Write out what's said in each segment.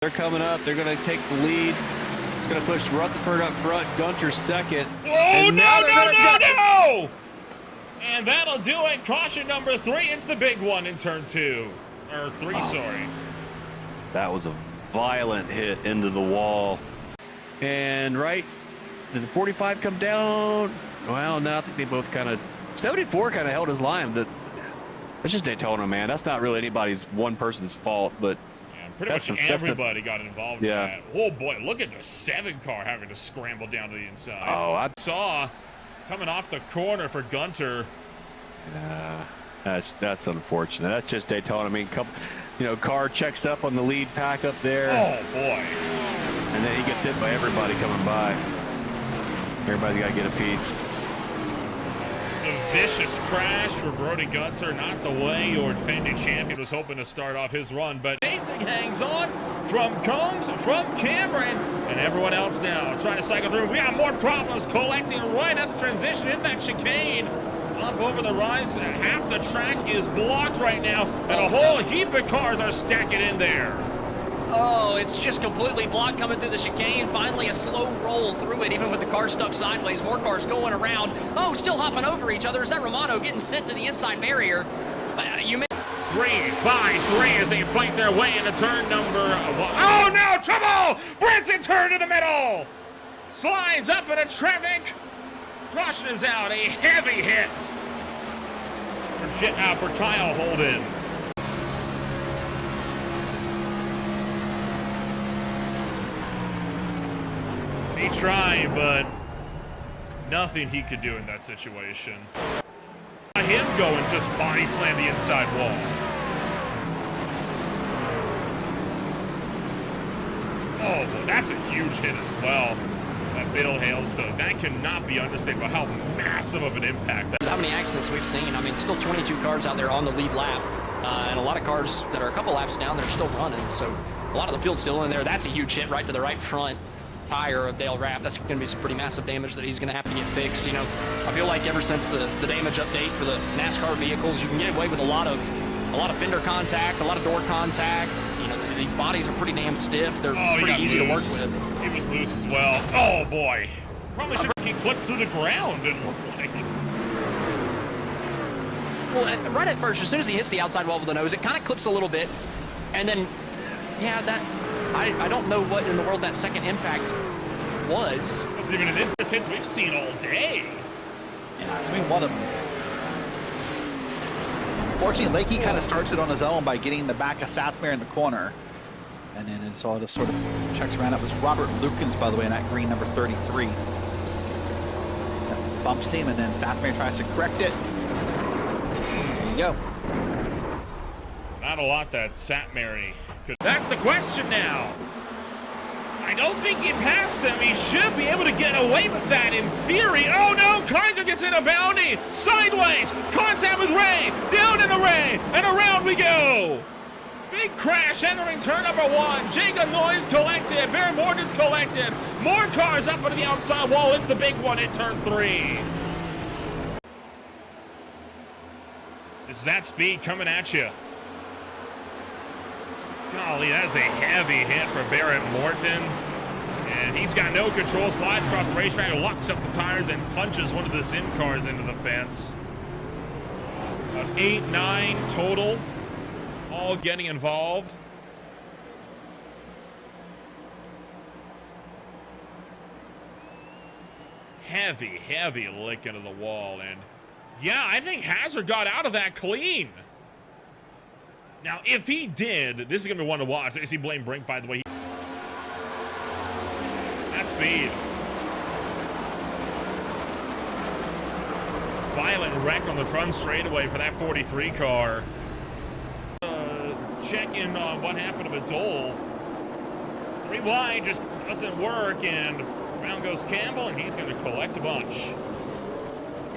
They're coming up. They're going to take the lead. It's going to push Rutherford up front. Gunter second. Oh, no! And that'll do it. Caution number 3. It's the big one in turn 2. Or 3, sorry. That was a violent hit into the wall. And right, did the 45 come down? Well, no, I think they both kind of, 74 kind of held his line. That's just Daytona, man. That's not really anybody's one person's fault, but yeah, pretty much everybody got involved in that. Oh boy, look at the 7 car having to scramble down to the inside. Oh, I saw coming off the corner for Gunter. That's unfortunate. That's just Daytona. I mean, car checks up on the lead pack up there. Oh boy. And then he gets hit by everybody coming by. Everybody's got to get a piece. A vicious crash for Brody Gunter, not the way your defending champion was hoping to start off his run, but Racing hangs on from Combs, from Cameron, and everyone else now trying to cycle through. We got more problems collecting right at the transition in that chicane. Up over the rise, half the track is blocked right now, and a whole heap of cars are stacking in there. Oh, it's just completely blocked coming through the chicane. Finally, a slow roll through it, even with the car stuck sideways. More cars going around. Oh, still hopping over each other. Is that Romano getting sent to the inside barrier? 3 by 3 as they fight their way into turn number 1. Oh, no, trouble! Branson turned in the middle. Slides up into traffic. Caution is out. A heavy hit for Kyle Holden. He tried, but nothing he could do in that situation. Him go and just body slam the inside wall. Oh, well, that's a huge hit as well. Bill Hales, so that cannot be understated about how massive of an impact that. How many accidents we've seen? I mean, still 22 cars out there on the lead lap, and a lot of cars that are a couple laps down that are still running. So a lot of the field's still in there. That's a huge hit right to the right front tire of Dale Rapp. That's going to be some pretty massive damage that he's going to have to get fixed. You know, I feel like ever since the damage update for the NASCAR vehicles, you can get away with a lot of fender contact, a lot of door contact. You know, these bodies are pretty damn stiff. They're pretty easy to work with. He was loose as well. Oh boy, probably should he clipped through the ground and like. Well, right at first, as soon as he hits the outside wall with the nose, it kind of clips a little bit, and then, yeah, that I don't know what in the world that second impact was. It wasn't even an interest hits we've seen all day. Yeah, I mean, one of them. Fortunately, Lakey kind of starts it on his own by getting the back of Southmere in the corner. And then it all just sort of checks around. It was Robert Lukens, by the way, in that green number 33. That bumps him, and then Southmere tries to correct it. There you go. Not a lot that Satmary could. That's the question now. I don't think he passed him. He should be able to get away with that in theory. Oh no, Kaiser gets in a bounty. Sideways, contact with Ray. Down in the Ray, and around we go. Big crash entering turn number 1. Jacob Noyes collected. Barry Morgan's collected. More cars up onto the outside wall. It's the big one in turn 3. This is that speed coming at you. Golly, that is a heavy hit for Barrett Morton. And he's got no control. Slides across the racetrack, locks up the tires, and punches one of the Zin cars into the fence. 8-9 total. All getting involved. Heavy lick into the wall. And yeah, I think Hazard got out of that clean. Now, if he did, this is going to be one to watch. I see Blaine Brink, by the way. That speed. Violent wreck on the front straightaway for that 43 car. Check in on what happened to Badol. 3 wide just doesn't work, and around goes Campbell, and he's going to collect a bunch.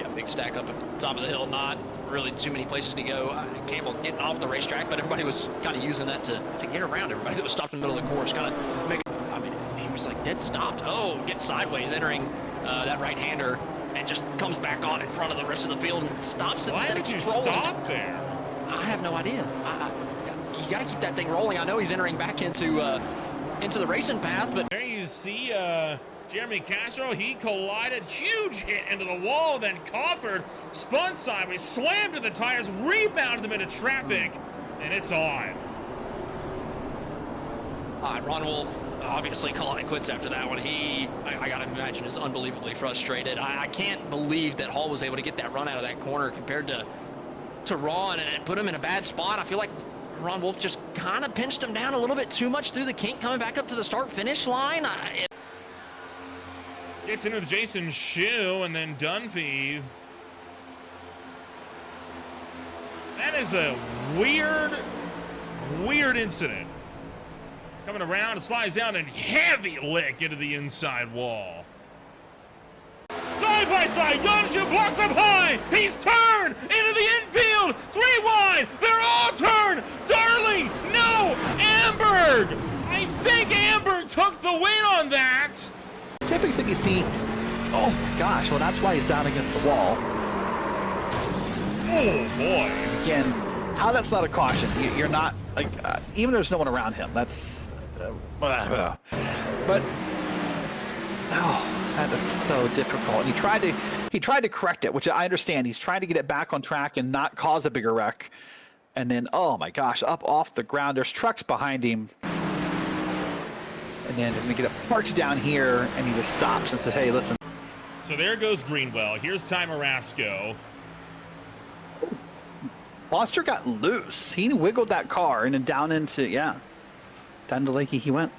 Yeah, big stack up at the top of the hill. Not really too many places to go. Campbell getting off the racetrack, but everybody was kind of using that to get around everybody that was stopped in the middle of the course. Kind of make. I mean, he was like dead stopped. Oh, gets sideways, entering that right-hander, and just comes back on in front of the rest of the field and stops it instead of keeps rolling. Why did you stop there? I have no idea. You got to keep that thing rolling. I know he's entering back into into the racing path, but There you see Jeremy Castro. He collided, huge hit into the wall, then Crawford spun sideways, slammed to the tires, rebounded them into traffic, and it's on. Ron Wolf obviously calling it quits after that one. I gotta imagine, is unbelievably frustrated. I can't believe that Hall was able to get that run out of that corner compared to Ron and put him in a bad spot. I feel like Ron Wolf just kind of pinched him down a little bit too much through the kink coming back up to the start-finish line. Gets into Jason Shoe and then Dunphy. That is a weird incident. Coming around, it slides down and heavy lick into the inside wall. Side by side, Yonju blocks up high. He's turned into the infield. 3 wide. They're all turned. Darling, no. Amberg. I think Amberg took the win on that. Typically, you see, oh my gosh, well, that's why he's down against the wall. Oh boy. Again, how that's not a caution. You're not, like, even there's no one around him. That's, but, oh, that is so difficult. And he tried to correct it, which I understand. He's trying to get it back on track and not cause a bigger wreck. And then, oh my gosh, up off the ground. There's trucks behind him. And then we get it parked down here, and he just stops and says, hey, listen. So there goes Greenwell. Here's Ty Marasco. Foster got loose. He wiggled that car and then down into, down to Lakey he went.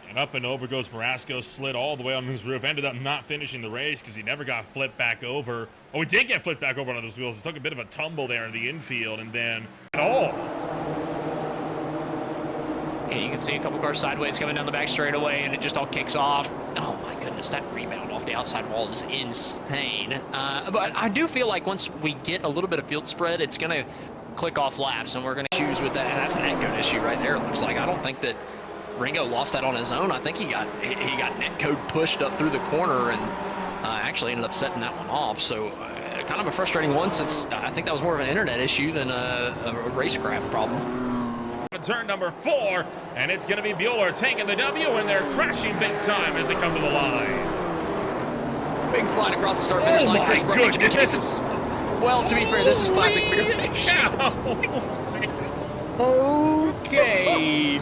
And up and over goes Marasco, slid all the way on his roof, ended up not finishing the race because he never got flipped back over. Oh, he did get flipped back over on those wheels. It took a bit of a tumble there in the infield, and then Yeah, you can see a couple cars sideways coming down the back straightaway, and it just all kicks off. Oh my goodness, that rebound off the outside wall is insane. But I do feel like once we get a little bit of field spread, it's going to click off laps, and we're going to choose with that. And that's an netcode issue right there, it looks like. I don't think that Ringo lost that on his own. I think he got netcode pushed up through the corner and actually ended up setting that one off. So kind of a frustrating one, since I think that was more of an internet issue than a racecraft problem. Turn number 4, and it's going to be Bueller taking the W, and they're crashing big time as they come to the line. Big flight across the start-finish line. Chris Bryant, Jimmy Kasich. Well, to be fair, this is classic beer pitch. Okay.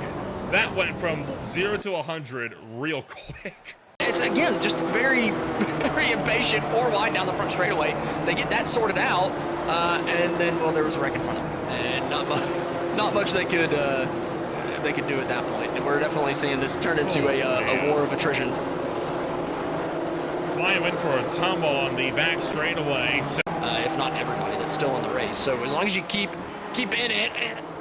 That went from 0 to 100 real quick. It's, again, just very, very impatient, 4 wide down the front straightaway. They get that sorted out, and then, well, there was a wreck in front of them, and not much they could do at that point. And we're definitely seeing this turn into a war of attrition. Flying went for a tumble on the back straightaway. If not everybody that's still in the race. So as long as you keep in it,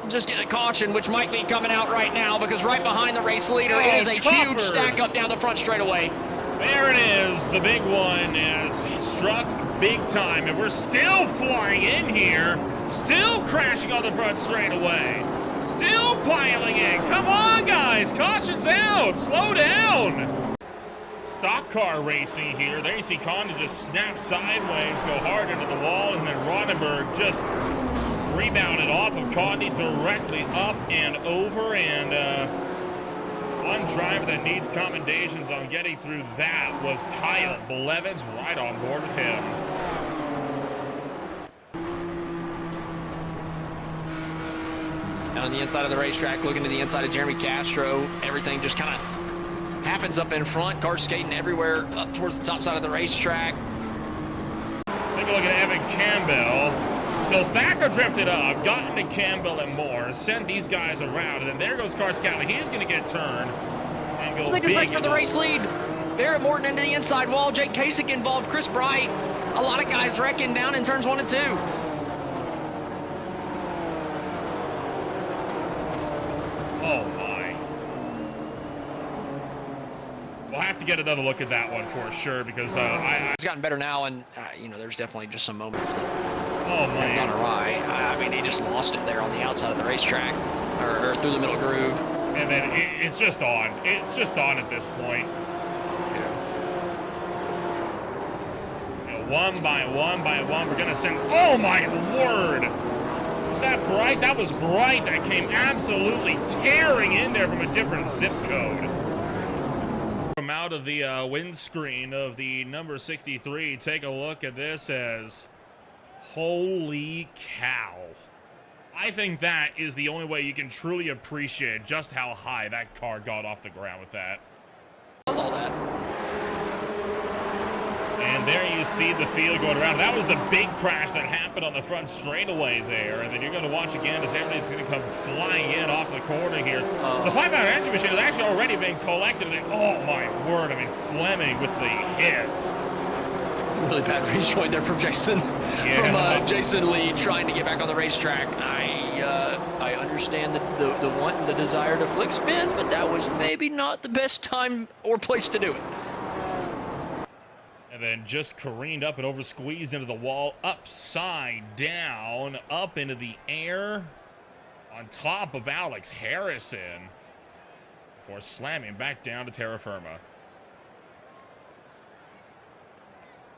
just get a caution, which might be coming out right now, because right behind the race leader is a huge stack up down the front straightaway. There it is, the big one has struck big time, and we're still flying in here, still crashing on the front straightaway, still piling in. Come on, guys, caution's out, slow down. Stock car racing here. There you see Condon just snap sideways, go hard into the wall, and then Ronenberg just rebounded off of Condon directly up and over, and one driver that needs commendations on getting through that was Kyle Blevins, right on board with him. On the inside of the racetrack, looking to the inside of Jeremy Castro, everything just kind of happens up in front. Cars skating everywhere up towards the top side of the racetrack. Take a look at Evan Campbell. So Thacker drifted up, got into Campbell and Moore, sent these guys around, and then there goes Car Scally. He's going to get turned and go big right for the race lead. Barrett Morton into the inside wall. Jake Kasich involved. Chris Bright. A lot of guys wrecking down in turns 1 and 2. Oh my. We'll have to get another look at that one for sure, because it's gotten better now, and there's definitely just some moments that have gone awry. I mean, he just lost it there on the outside of the racetrack, or through the middle groove. And then it's just on. It's just on at this point. Yeah. One by one, we're gonna send. Oh my word! that bright? That was bright. That came absolutely tearing in there from a different zip code. From out of the windscreen of the number 63, take a look at this as holy cow. I think that is the only way you can truly appreciate just how high that car got off the ground with that. Does all that. And there you see the field going around. That was the big crash that happened on the front straightaway there. And then you're going to watch again as everybody's going to come flying in off the corner here. So the 5-hour engine machine is actually already being collected. And oh my word, I mean, Fleming with the hit. Really bad rejoin there from Jason. From Jason Lee trying to get back on the racetrack. I understand the want and the desire to flick spin, but that was maybe not the best time or place to do it. And then just careened up and over squeezed into the wall, upside down, up into the air, on top of Alex Harrison, before slamming back down to terra firma.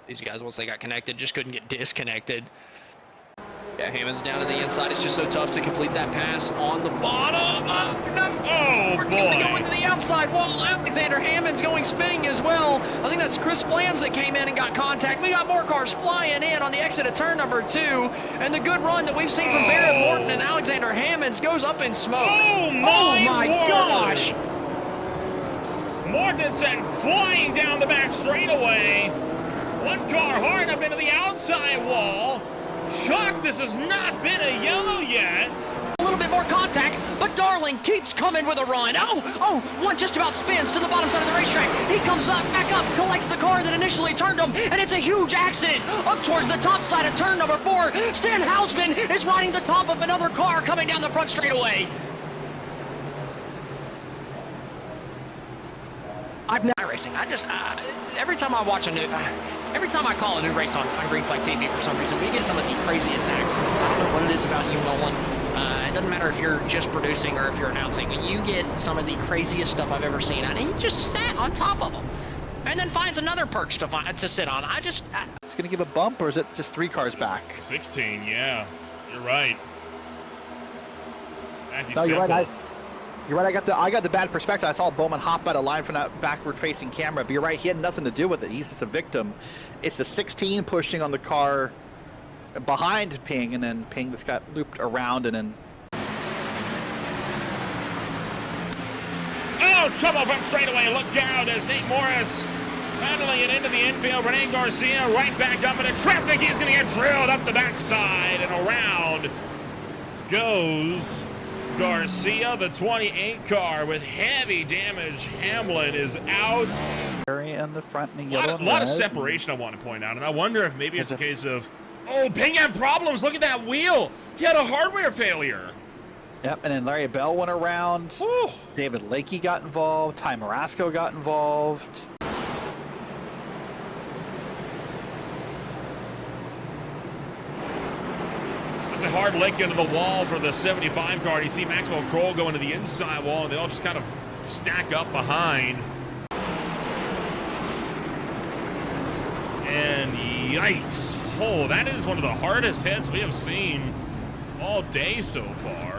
These guys, once they got connected, just couldn't get disconnected. Yeah, Hammond's down to the inside. It's just so tough to complete that pass on the bottom. Oh, We're boy. going to go into the outside wall. Alexander Hammond's going spinning as well. I think that's Chris Flams that came in and got contact. We got more cars flying in on the exit of turn number 2. And the good run that we've seen from Barrett Morton and Alexander Hammonds goes up in smoke. Oh, my word. Gosh. Mortensen flying down the back straightaway. One car hard up into the outside wall. Shocked this has not been a yellow yet. A little bit more contact, but Darling keeps coming with a run. One just about spins to the bottom side of the racetrack. He comes up, back up, collects the car that initially turned him, and it's a huge accident. Up towards the top side of turn number 4, Stan Hausman is riding the top of another car coming down the front straightaway. I'm not racing. Every time I watch every time I call a new race on Green Flag TV for some reason, we get some of the craziest accidents. I don't know what it is about you, Nolan. It doesn't matter if you're just producing or if you're announcing. You get some of the craziest stuff I've ever seen, and he just sat on top of them, and then finds another perch to sit on. It's going to give a bump, or is it just 3 cars back? 16, yeah. You're right. No, you're right. You're right. I got the bad perspective. I saw Bowman hop out of line from that backward-facing camera. But you're right. He had nothing to do with it. He's just a victim. It's the 16 pushing on the car behind Ping, and then Ping just got looped around, and then. Oh, trouble from straightaway. Look out as Nate Morris rattling it into the infield. Rene Garcia right back up into traffic. He's going to get drilled up the backside, and around goes Garcia, the 28 car with heavy damage. Hamlin is out. In the front and the A yellow. lot of separation I want to point out, and I wonder if maybe it's a case of, oh, Ping had problems. Look at that wheel. He had a hardware failure. Yep, and then Larry Bell went around. Whew. David Lakey got involved. Ty Marasco got involved. It's a hard lick into the wall for the 75 car. You see Maxwell Kroll go into the inside wall, and they all just kind of stack up behind. And yikes. Oh, that is one of the hardest hits we have seen all day so far.